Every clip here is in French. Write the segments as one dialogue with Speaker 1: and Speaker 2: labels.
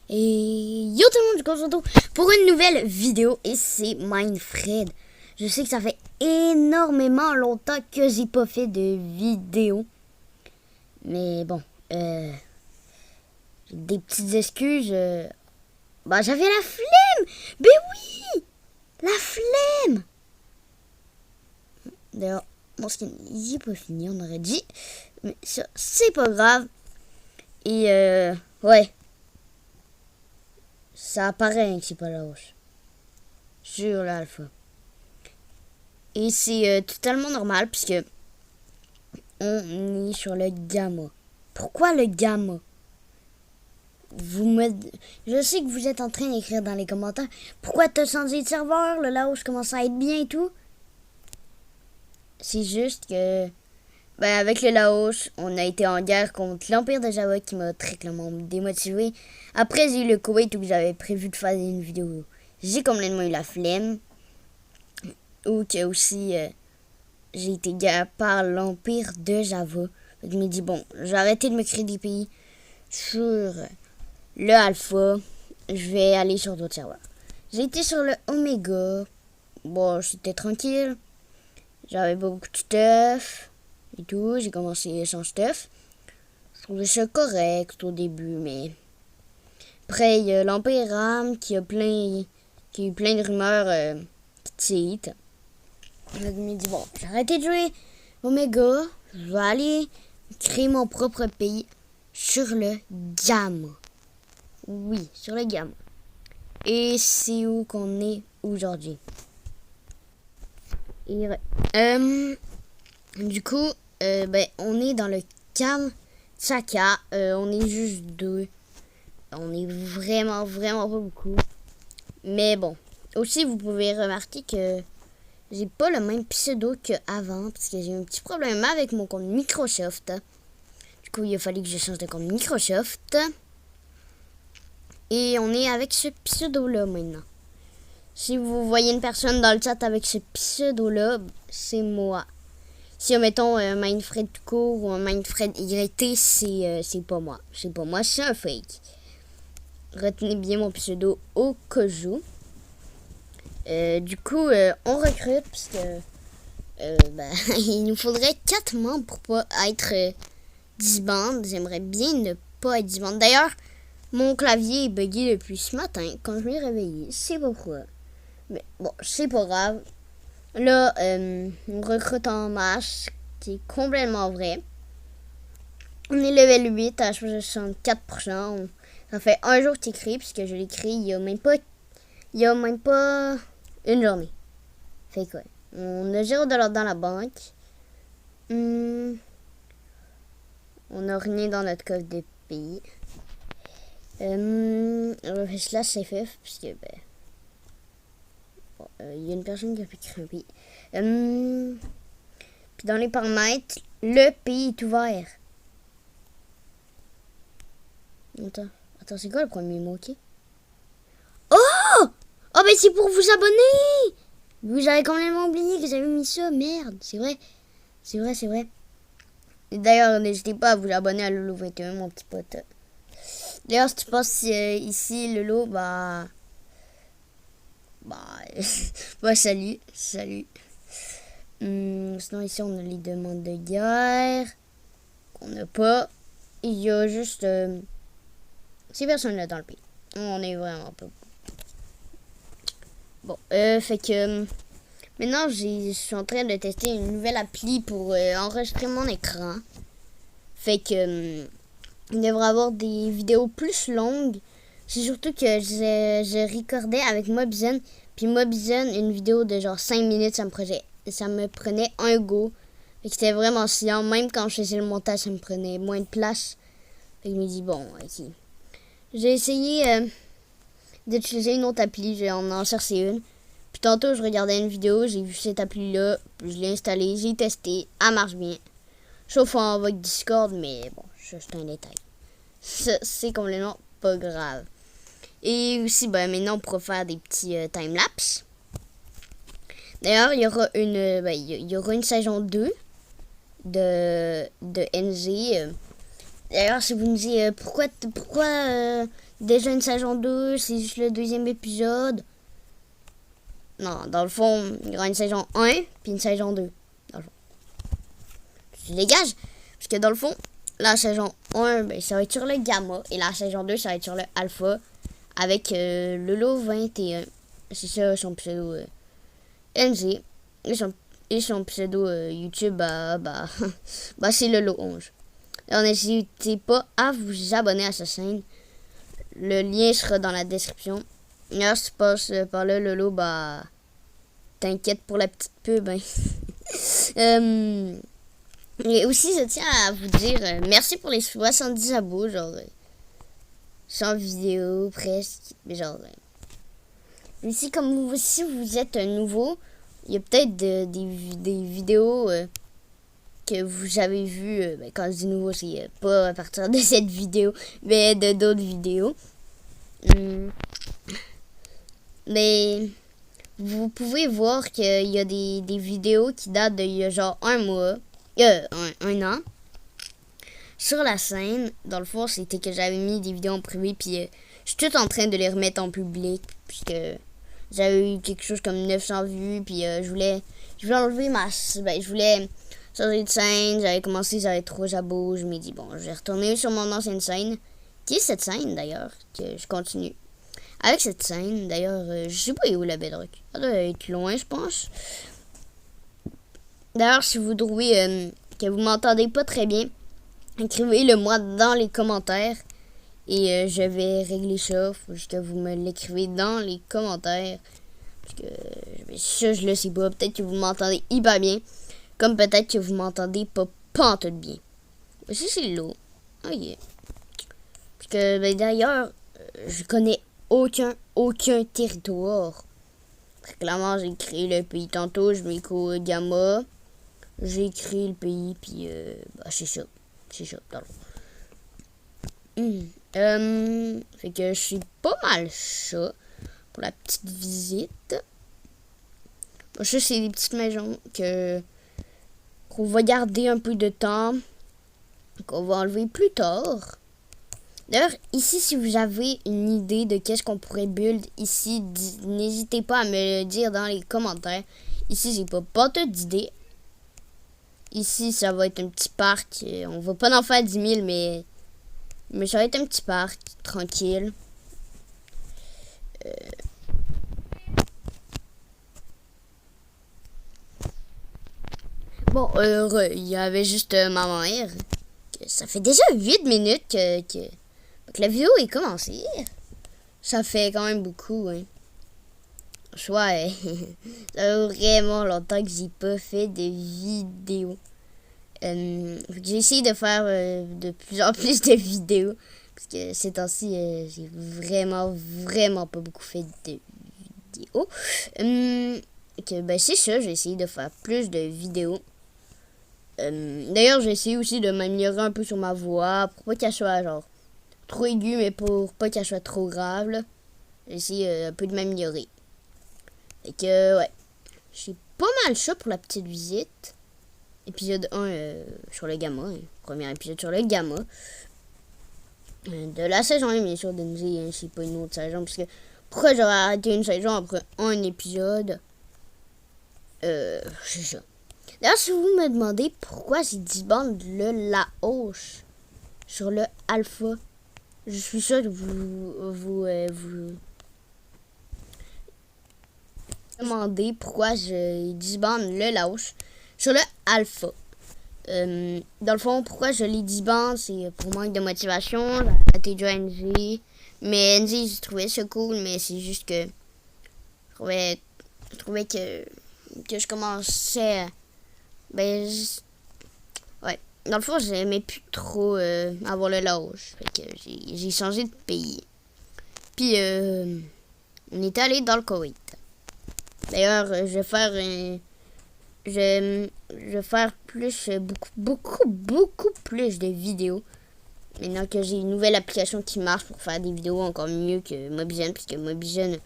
Speaker 1: Et yo tout le monde, je me retrouve pour une nouvelle vidéo et c'est Mindfred. Je sais que ça fait énormément longtemps que j'ai pas fait de vidéo. Mais bon, j'ai des petites excuses. J'avais la flemme. Ben oui, la flemme. D'ailleurs, mon skin, il est pas fini, on aurait dit. Mais ça, c'est pas grave. Et ouais. Ça apparaît que c'est pas la hausse. Sur l'alpha. Et c'est totalement normal puisque on est sur le gamma. Pourquoi le gamma? Je sais que vous êtes en train d'écrire dans les commentaires. Pourquoi t'as changé de serveur? Le Laos commence à être bien et tout. C'est juste que avec le Laos, on a été en guerre contre l'Empire de Java qui m'a très clairement démotivé. Après, j'ai eu le Koweït où j'avais prévu de faire une vidéo. J'ai complètement eu la flemme. Ou que aussi, j'ai été guerre par l'Empire de Java. Je me dis, bon, j'ai arrêté de me créer des pays sur le Alpha. Je vais aller sur d'autres serveurs. J'ai été sur le Omega. Bon, c'était tranquille. J'avais pas beaucoup de stuff et tout. J'ai commencé sans stuff. Je trouvais ça correct au début, mais après, il y a l'Empire Ram qui a eu plein de rumeurs qui cheat. Je me dis, bon, j'ai arrêté de jouer Omega. Je vais aller créer mon propre pays sur le Gamma. Oui, sur le Gamma. Et c'est où qu'on est aujourd'hui. Et du coup, on est dans le Kamchatka. On est juste deux. On est vraiment pas beaucoup. Mais bon. Aussi, vous pouvez remarquer que j'ai pas le même pseudo qu'avant. Parce que j'ai eu un petit problème avec mon compte Microsoft. Du coup, il a fallu que je change de compte Microsoft. Et on est avec ce pseudo-là maintenant. Si vous voyez une personne dans le chat avec ce pseudo-là, c'est moi. Si, mettons, Mindfred tout court ou un Mindfred YT, c'est pas moi. C'est pas moi, c'est un fake. Retenez bien mon pseudo au cas où. Du coup, on recrute parce que il nous faudrait 4 membres pour pas être disband. J'aimerais bien ne pas être disband. D'ailleurs, mon clavier est bugué depuis ce matin quand je m'ai réveillé. Je sais pas pourquoi. Mais bon, c'est pas grave. Là, on recrute en masse, qui est complètement vrai. On est level 8 à 64%. Ça fait un jour que tu écris, puisque je l'ai écrit il y a même pas une journée. Fait quoi? On a 0$ dans la banque. On a rien dans notre coffre de pays. On va faire slash FF, puisque il y a une personne qui a pu créer un pays. Puis dans les paramètres, le pays est ouvert. Attends, c'est quoi le premier mot, ok? Oh! Oh, ben c'est pour vous abonner! Vous avez complètement oublié que j'avais mis ça, merde, c'est vrai. Et d'ailleurs, n'hésitez pas à vous abonner à Lolo21, mon petit pote. D'ailleurs, si tu passes ici, Lolo, salut. Sinon, ici, on a les demandes de guerre. Qu'on n'a pas. Il y a juste 6 personnes là dans le pays. On est vraiment pas. Bon, fait que maintenant, je suis en train de tester une nouvelle appli pour enregistrer mon écran. Fait que il devrait avoir des vidéos plus longues. C'est surtout que je recordais avec Mobzen. Puis Mobzen, une vidéo de genre 5 minutes, ça me prenait un go. Fait que c'était vraiment chiant. Même quand je faisais le montage, ça me prenait moins de place. Fait que je me dis, bon, ok. J'ai essayé d'utiliser une autre appli. J'en ai cherché une. Puis tantôt, je regardais une vidéo. J'ai vu cette appli-là. Puis je l'ai installée. J'ai testé. Elle marche bien. Sauf avec Discord. Mais bon, ça, c'est un détail. C'est complètement pas grave. Et aussi, maintenant, on pourra faire des petits timelapse. D'ailleurs, il y aura une saison 2 de NG D'ailleurs, si vous me dites pourquoi déjà une saison 2, c'est juste le deuxième épisode. Non, dans le fond, il y aura une saison 1 puis une saison 2. Dans le fond. Je dégage. Parce que dans le fond, la saison 1, ben, ça va être sur le gamma. Et la saison 2, ça va être sur le alpha. Avec Lolo 21. C'est ça son pseudo NG. Et son pseudo YouTube, bah c'est Lolo 11. Alors n'hésitez pas à vous abonner à sa chaîne. Le lien sera dans la description. Là, si tu passes par là, Lolo, bah t'inquiète pour la petite pub. Hein. Et aussi, je tiens à vous dire merci pour les 70 abos, genre 100 vidéos presque, mais genre. Ici, comme si vous êtes nouveau, il y a peut-être des vidéos que vous avez vues. Ben, quand je dis nouveau, c'est pas à partir de cette vidéo, mais de d'autres vidéos. Mais vous pouvez voir qu'il y a des vidéos qui datent d'il y a genre un mois, un an. Sur la scène, dans le fond, c'était que j'avais mis des vidéos en privé, puis je suis tout en train de les remettre en public, puisque j'avais eu quelque chose comme 900 vues, puis je voulais enlever je voulais changer de scène, j'avais trop jabot, je m'ai dit, bon, je vais retourner sur mon ancienne scène, qui est cette scène, d'ailleurs, que je continue. Avec cette scène, d'ailleurs, je sais pas où la Bedrock. Ça doit être loin, je pense. D'ailleurs, si vous trouvez que vous m'entendez pas très bien, écrivez-le moi dans les commentaires. Et je vais régler ça. Faut juste que vous me l'écrivez dans les commentaires. Parce que ça, je le sais pas. Peut-être que vous m'entendez hyper bien. Comme peut-être que vous m'entendez pas tout bien. Mais ça, c'est l'eau. Oh yeah. Parce que, ben, d'ailleurs, je connais aucun territoire. Clairement, j'ai créé le pays tantôt. Je m'écoute Gamma. J'ai créé le pays. Puis, c'est ça. C'est ça, dans le fait que je suis pas mal ça pour la petite visite. Bon, ça, c'est des petites maisons qu'on va garder un peu de temps, qu'on va enlever plus tard. D'ailleurs, ici, si vous avez une idée de qu'est-ce qu'on pourrait build ici, n'hésitez pas à me le dire dans les commentaires. Ici, j'ai pas d'idée. Ici, ça va être un petit parc. On va pas en faire 10 000, mais ça va être un petit parc, tranquille. Bon, il y avait juste ma mère. Ça fait déjà 8 minutes que la vidéo est commencée. Ça fait quand même beaucoup, hein. Soit, ça fait vraiment longtemps que j'ai pas fait de vidéo. J'ai essayé de faire de plus en plus de vidéos. Parce que ces temps-ci, j'ai vraiment pas beaucoup fait de vidéos. Ben c'est ça, j'ai essayé de faire plus de vidéos. D'ailleurs, j'ai essayé aussi de m'améliorer un peu sur ma voix. Pour pas qu'elle soit genre trop aiguë, mais pour pas qu'elle soit trop grave. Là. J'ai essayé un peu de m'améliorer. Fait que, ouais. J'ai pas mal ça pour la petite visite. Épisode 1 sur le gamma. Hein. Premier épisode sur le gamma. De la saison 1, bien sûr, de nous dire c'est pas une autre saison. Parce que pourquoi j'aurais arrêté une saison après un épisode? C'est ça. D'ailleurs, si vous me demandez pourquoi j'ai disbande le la hausse sur le alpha, je suis sûr que vous demandez pourquoi je disbande le Laos sur le alpha. Dans le fond, pourquoi je les disbande, c'est pour manque de motivation. J'ai arrêté de jouer à NG. Mais NG, je trouvais ça cool, mais c'est juste que je trouvais que je commençais ouais. Dans le fond, j'aimais plus trop avoir le Laos. Fait que j'ai changé de pays. Puis on est allé dans le Koweït. D'ailleurs, je vais faire plus, beaucoup plus de vidéos. Maintenant que j'ai une nouvelle application qui marche pour faire des vidéos encore mieux que Mobizen, puisque Mobizen,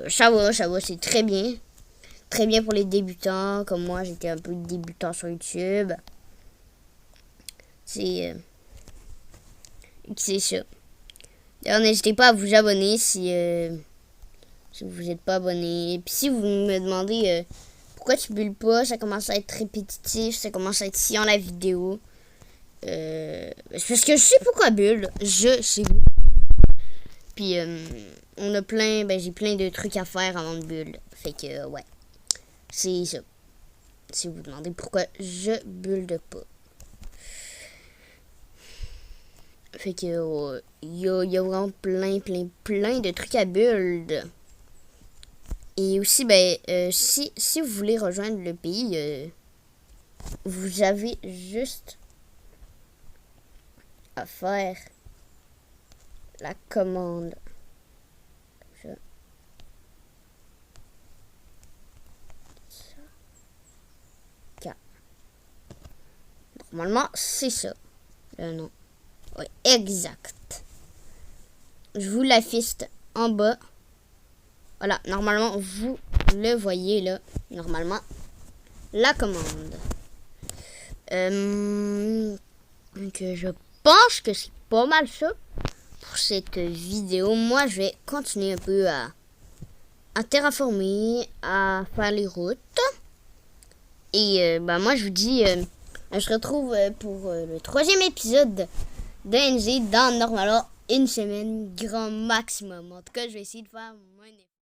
Speaker 1: ça va, c'est très bien. Très bien pour les débutants, comme moi, j'étais un peu débutant sur YouTube. C'est C'est ça. D'ailleurs, n'hésitez pas à vous abonner si vous n'êtes pas abonné. Et puis si vous me demandez pourquoi tu bulles pas, ça commence à être répétitif, ça commence à être chiant la vidéo. C'est parce que je sais pourquoi bulle. Je sais. Puis on a j'ai plein de trucs à faire avant de bulle. Fait que ouais. C'est ça. Si vous vous demandez pourquoi je bulle pas. Fait que il y a vraiment plein de trucs à build. Et aussi, si vous voulez rejoindre le pays, vous avez juste à faire la commande. Normalement, c'est ça. Le nom. Oui, exact. Je vous l'affiche en bas. Voilà, normalement, vous le voyez là. Normalement, la commande. Donc, je pense que c'est pas mal ça pour cette vidéo. Moi, je vais continuer un peu à terraformer, à faire les routes. Et moi, je vous dis, je se retrouve pour le 3e épisode d'ANG dans normalement une semaine, grand maximum. En tout cas, je vais essayer de faire mon